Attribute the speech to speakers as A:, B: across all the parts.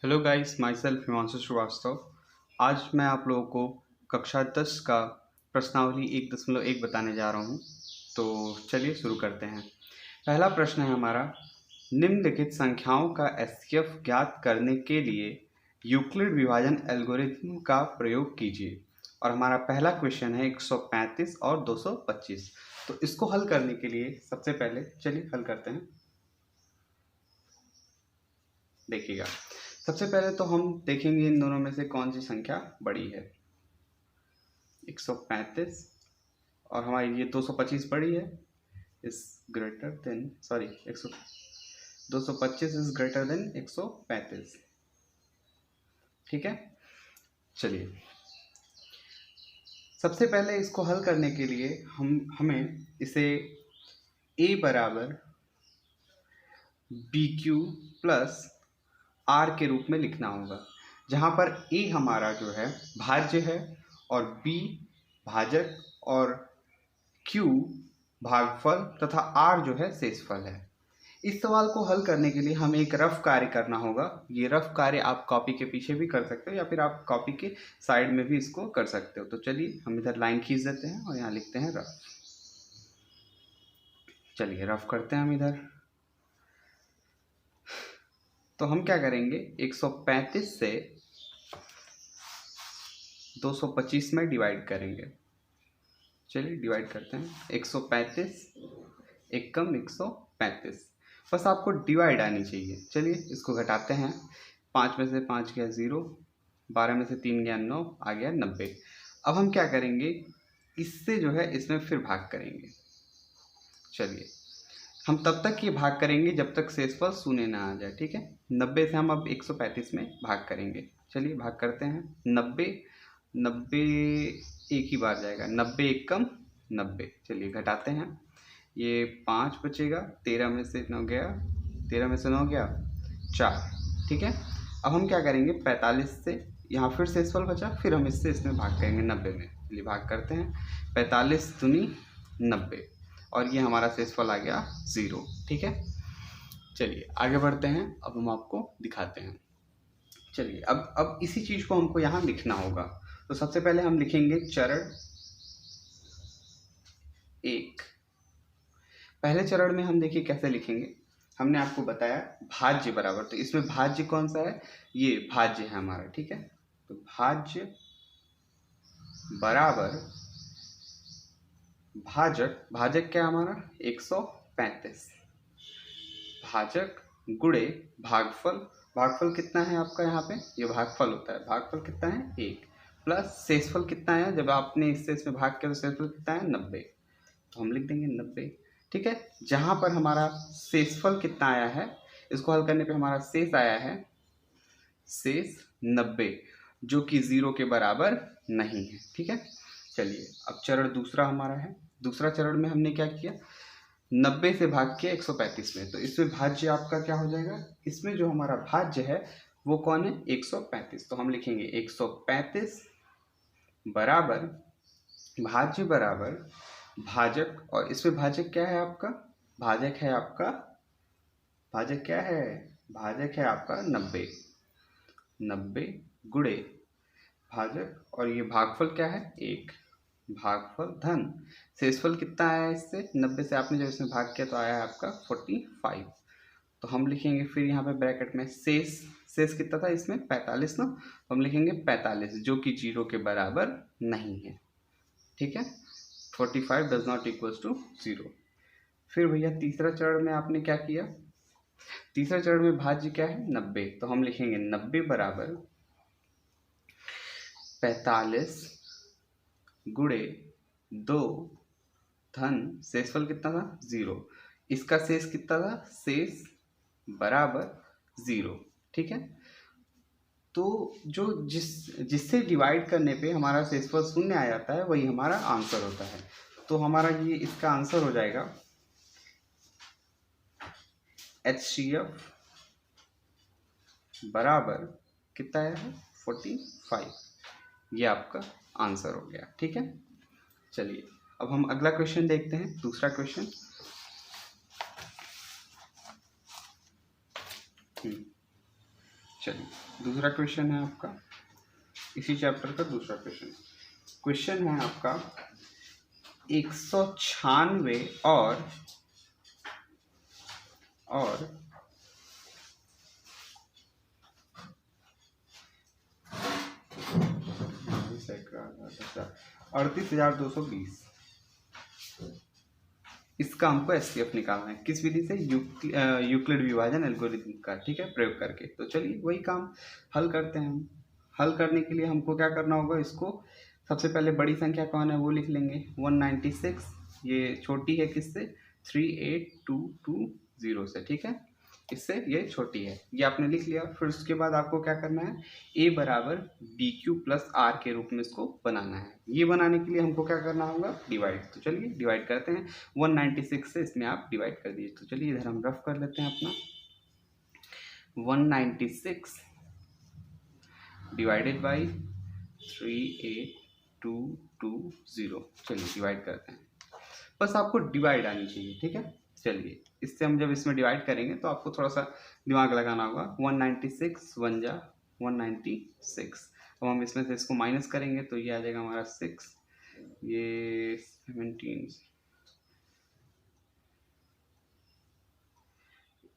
A: Hello guys, my self Himanshu Srivastava. आज मैं आप लोगों को कक्षा 10 का प्रश्नावली 1.1 बताने जा रहा हूँ। तो चलिए शुरू करते हैं। पहला प्रश्न है हमारा, निम्नलिखित संख्याओं का एचसीएफ ज्ञात करने के लिए यूक्लिड विभाजन एल्गोरिथ्म का प्रयोग कीजिए। और हमारा पहला क्वेश्चन है 135 और 225। तो इसको हल करने के लिए सबसे पहले चलिए हल करते हैं। देखिएगा, सबसे पहले तो हम देखेंगे इन दोनों में से कौन सी संख्या बड़ी है। 135 और हमारी ये 225 बड़ी है, is greater than 225 is greater than 135। ठीक है, चलिए सबसे पहले इसको हल करने के लिए हमें इसे a बराबर बी क्यू प्लस आर के रूप में लिखना होगा, जहाँ पर a हमारा जो है भाज्य है और b भाजक और q भागफल तथा r जो है शेषफल है। इस सवाल को हल करने के लिए हमें एक रफ कार्य करना होगा। ये रफ कार्य आप कॉपी के पीछे भी कर सकते हो या फिर आप कॉपी के साइड में भी इसको कर सकते हो। तो चलिए हम इधर लाइन खींच देते हैं और यहाँ लिखते हैं रफ। चलिए रफ करते हैं हम इधर। तो हम क्या करेंगे, 135 से 225 में डिवाइड करेंगे। चलिए डिवाइड करते हैं। 135 एकम 135, बस आपको डिवाइड आनी चाहिए। चलिए इसको घटाते हैं। 5 में से 5 गया 0, 12 में से 3 गया 9, आ गया 90। अब हम क्या करेंगे, इससे जो है इसमें फिर भाग करेंगे। चलिए हम तब तक ये भाग करेंगे जब तक शेषफल शून्य ना आ जाए। ठीक है, 90 से हम अब 135 में भाग करेंगे। चलिए भाग करते हैं। 90 एक ही बार जाएगा, 90 एकम 90। चलिए घटाते हैं। ये 5 बचेगा, 13 में से 9 गया, 13 में से 9 गया 4। ठीक है, अब हम क्या करेंगे, 45 से यहाँ फिर शेषफल बचा, फिर हम इसमें भाग करेंगे 90 में। चलिए भाग करते हैं। 45 दूनी 90 और ये हमारा शेषफल आ गया 0। ठीक है, चलिए आगे बढ़ते हैं। अब हम आपको दिखाते हैं। चलिए अब इसी चीज़ को हमको यहाँ लिखना होगा। तो सबसे पहले हम लिखेंगे चरण 1। पहले चरण में हम देखिए कैसे लिखेंगे। हमने आपको बताया भाज्य बराबर, तो इसमें भाज्य कौन सा है, ये भाज्य है हमारा। ठीक है, तो भाज्य बराबर भाजक, भाजक क्या है हमारा 135, भाजक गुणे भागफल। भागफल कितना है आपका, यहाँ पे ये भागफल होता है, भागफल कितना है 1, प्लस शेषफल कितना है, जब आपने इसमें भाग किया तो शेषफल कितना है 90। तो हम लिख देंगे 90। ठीक है, जहाँ पर हमारा शेषफल कितना आया है, इसको हल करने पे हमारा शेष आया है शेष 90, जो कि 0 के बराबर नहीं है। ठीक है, चलिए अब चरण दूसरा हमारा है। दूसरा चरण में हमने क्या किया, 90 से भाग किया 135 में। तो इसमें भाज्य आपका क्या हो जाएगा, इसमें जो हमारा भाज्य है वो कौन है 135। तो हम लिखेंगे 135 बराबर भाज्य बराबर भाजक, और इसमें भाजक क्या है आपका, भाजक है आपका, भाजक क्या है, भाजक है आपका 90। 90 गुणे भाजक, और ये भागफल क्या है 1, भागफल धन शेषफल कितना आया है, इससे 90 से आपने जब इसमें भाग किया तो आया है आपका 45। तो हम लिखेंगे फिर यहाँ पे ब्रैकेट में शेष, शेष कितना था इसमें 45 ना, तो हम लिखेंगे 45, जो कि 0 के बराबर नहीं है। ठीक है, 45 डज नॉट इक्वल्स टू 0। फिर भैया तीसरा चरण में आपने क्या किया, तीसरा चरण में भाज्य क्या है 90। तो हम लिखेंगे 90 बराबर 45 गुणे 2 धन शेषफल कितना था 0, इसका शेष कितना था, शेष बराबर 0। ठीक है, तो जो जिससे डिवाइड करने पे हमारा शेषफल शून्य आ जाता है वही हमारा आंसर होता है। तो हमारा ये इसका आंसर हो जाएगा HCF बराबर कितना है 45। ये आपका आंसर हो गया। ठीक है, चलिए अब हम अगला क्वेश्चन देखते हैं। दूसरा क्वेश्चन, चलिए दूसरा क्वेश्चन है आपका, इसी चैप्टर का दूसरा क्वेश्चन है आपका 196 और 38,220, इसका हमको एचसीएफ निकालना है। किस विधि से? यूक्लिड विभाजन एल्गोरिथम का, ठीक है, प्रयोग करके। तो चलिए वही काम हल करते हैं हम। हल करने के लिए हमको क्या करना होगा, इसको सबसे पहले बड़ी संख्या कौन है वो लिख लेंगे 196, ये छोटी है किससे? 38220 से, ठीक है, इससे ये छोटी है, ये आपने लिख लिया। फिर उसके बाद आपको क्या करना है, a बराबर बी क्यू प्लस आर के रूप में इसको बनाना है। ये बनाने के लिए हमको क्या करना होगा, डिवाइड। तो चलिए डिवाइड करते हैं, 196 से इसमें आप डिवाइड कर दीजिए। तो चलिए इधर हम रफ कर लेते हैं अपना, 196 डिवाइडेड बाई 38220। चलिए डिवाइड करते हैं, बस आपको डिवाइड आनी चाहिए, ठीक है। चलिए इससे हम जब इसमें डिवाइड करेंगे तो आपको थोड़ा सा दिमाग लगाना होगा। 196 1 जा 196, अब हम इसमें से इसको माइनस करेंगे तो ये आ जाएगा हमारा 6, ये 17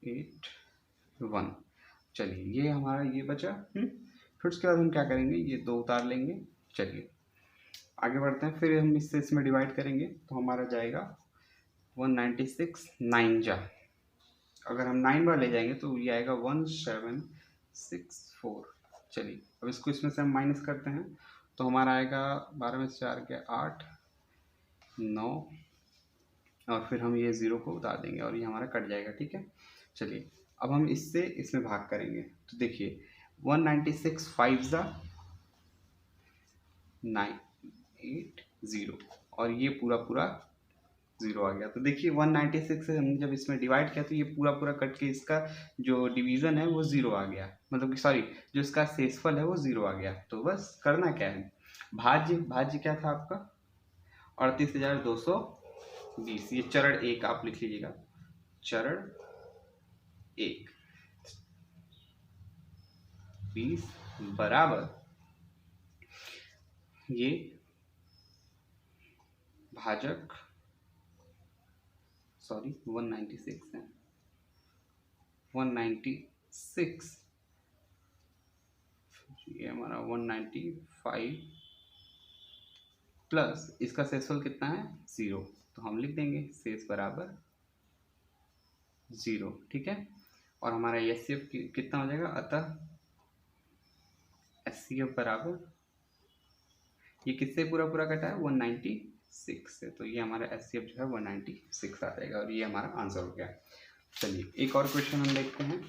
A: 8 1। चलिए ये हमारा ये बचा। फिर उसके बाद हम क्या करेंगे, ये 2 उतार लेंगे। चलिए आगे बढ़ते हैं, फिर हम इससे इसमें डिवाइड करेंगे तो हमारा जाएगा 196 9 जा, अगर हम 9 बार ले जाएंगे तो ये आएगा 1764। चलिए अब इसको इसमें से हम माइनस करते हैं तो हमारा आएगा 12 में 4 के 8 9, और फिर हम ये 0 को उतार देंगे और ये हमारा कट जाएगा, ठीक है। चलिए अब हम इससे इसमें भाग करेंगे तो देखिए 196 5 जा 980, और ये पूरा पूरा 0 आ गया। तो देखिए 196 से हम जब इसमें डिवाइड किया तो ये पूरा पूरा कट के इसका जो डिवीज़न है वो 0 आ गया, मतलब कि सॉरी जो इसका शेषफल है वो 0 आ गया। तो बस करना क्या है, भाज्य क्या था आपका 38,220, ये चरण 1 आप लिख लीजिएगा, चरण 1 20 बराबर ये भाजक 196 है, 196 ये हमारा 195 प्लस इसका शेषफल कितना है 0, तो हम लिख देंगे शेष बराबर 0, ठीक है। और हमारा एचसीएफ कितना हो जाएगा, अतः एचसीएफ बराबर ये किससे पूरा पूरा कटा है 196 से, तो ये हमारा एचसीएफ जो है 196 आ जाएगा, और ये हमारा आंसर हो गया। चलिए एक और क्वेश्चन हम देखते हैं,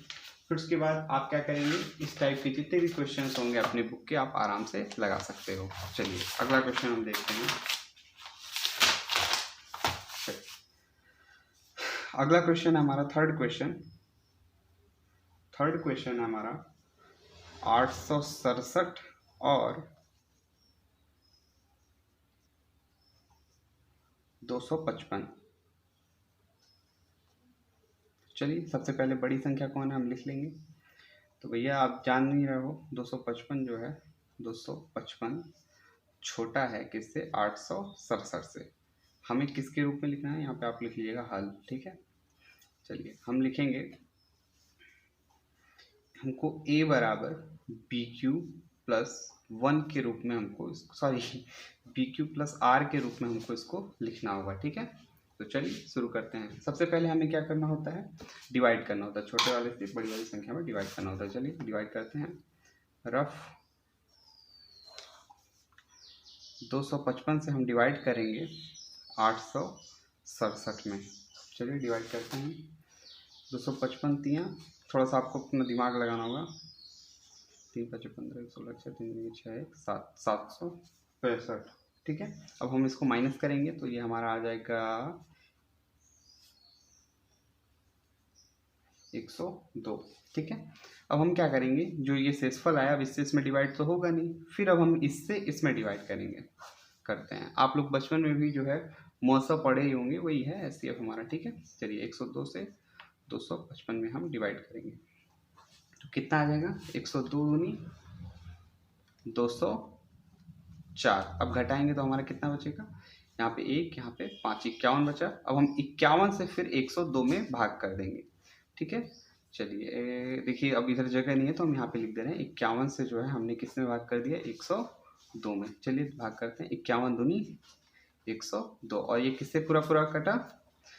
A: फिर उसके बाद आप क्या करेंगे, इस टाइप के जितने भी क्वेश्चन होंगे अपने बुक के आप आराम से लगा सकते हो। चलिए अगला क्वेश्चन हम देखते हैं। अगला क्वेश्चन है हमारा थर्ड क्वेश्चन है हमारा 867 और 255। चलिए सबसे पहले बड़ी संख्या कौन है हम लिख लेंगे। तो भैया आप जान नहीं रहे हो, 255 जो है 255 छोटा है किससे 867 से। हमें किसके रूप में लिखना है, यहाँ पे आप लिख लीजिएगा हल, ठीक है। चलिए हम लिखेंगे, हमको a बराबर बी क्यू प्लस 1 के रूप में हमको बी क्यू प्लस आर के रूप में हमको इसको लिखना होगा, ठीक है। तो चलिए शुरू करते हैं। सबसे पहले हमें क्या करना होता है, डिवाइड करना होता है, छोटे वाले से बड़ी वाली संख्या में डिवाइड करना होता है। चलिए डिवाइड करते हैं रफ। 255 से हम डिवाइड करेंगे 867 में। चलिए डिवाइड करते हैं 255 तियाँ, थोड़ा सा आपको अपना दिमाग लगाना होगा। 3 5 15 16 6 3 6 7 765, ठीक है। अब हम इसको माइनस करेंगे तो ये हमारा आ जाएगा 102, ठीक है। अब हम क्या करेंगे, जो ये शेषफल आया अब इससे इसमें डिवाइड तो होगा नहीं, फिर अब हम इससे इसमें डिवाइड करते हैं। आप लोग बचपन में भी जो है मौसा पढ़े ही होंगे, वही है एचसीएफ हमारा, ठीक है। चलिए 102 से 255 में हम डिवाइड करेंगे। तो कितना आ जाएगा, 102 दूनी 204। अब घटाएंगे तो हमारा कितना बचेगा, यहाँ पे 1, यहाँ पे 5, 51 बचा। अब हम 51 से फिर 102 में भाग कर देंगे, ठीक है। चलिए देखिए, अब इधर जगह नहीं है तो हम यहाँ पे लिख दे रहे हैं 51 से जो है हमने किस में भाग कर दिया, 102 में। चलिए भाग करते हैं, 51 दूनी 102। और ये किससे पूरा पूरा कटा,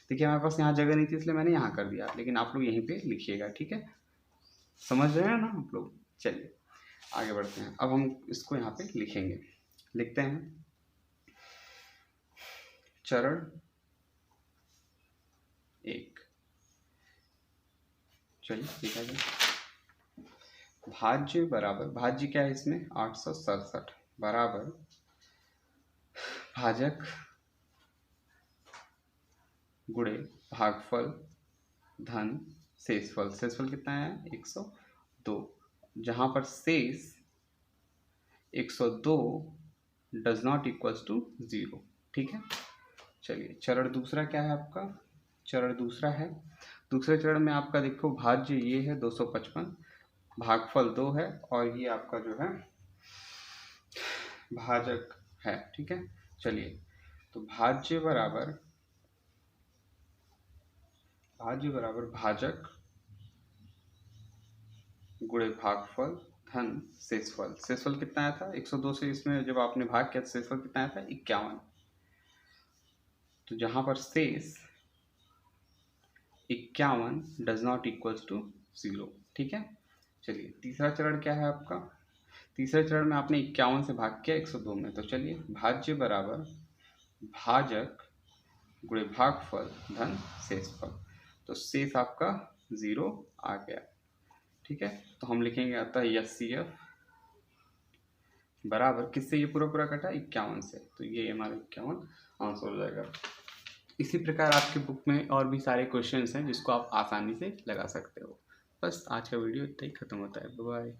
A: देखिए हमारे पास यहाँ जगह नहीं थी इसलिए मैंने यहाँ कर दिया, लेकिन आप लोग यहीं पे लिखिएगा, ठीक है। समझ रहे हैं ना आप लोग। चलिए आगे बढ़ते हैं। अब हम इसको यहाँ पे लिखेंगे, लिखते हैं चरण 1। चलिए लिखा जाए, भाज्य बराबर, भाज्य क्या है इसमें 867 बराबर भाजक गुणे भागफल धन शेषफल। शेषफल कितना है 102, जहां पर शेष 102 डज नॉट इक्वल्स टू 0, ठीक है। चलिए चरण दूसरा क्या है आपका, चरण दूसरा है, दूसरे चरण में आपका देखो भाज्य ये है 255, भागफल 2 है और ये आपका जो है भाजक है, ठीक है। चलिए तो भाज्य बराबर भाजक गुणे भागफल धन शेषफल। शेषफल कितना आया था 102 से, इसमें जब आपने भाग किया तो शेषफल कितना आया था 51। तो जहां पर शेष 51 डज नॉट इक्वल्स टू 0, ठीक है। चलिए तीसरा चरण क्या है आपका, तीसरे चरण में आपने 51 से भाग किया 102 में। तो चलिए भाज्य बराबर भाजक गुणे भागफल धन शेषफल। तो शेष आपका 0 आ गया, ठीक है। तो हम लिखेंगे अतः HCF बराबर किससे, ये पूरा पूरा कटा 51 से, तो ये हमारा 51 आंसर हो जाएगा। इसी प्रकार आपके बुक में और भी सारे क्वेश्चंस हैं जिसको आप आसानी से लगा सकते हो। बस आज का वीडियो इतना ही खत्म होता है। Bye bye.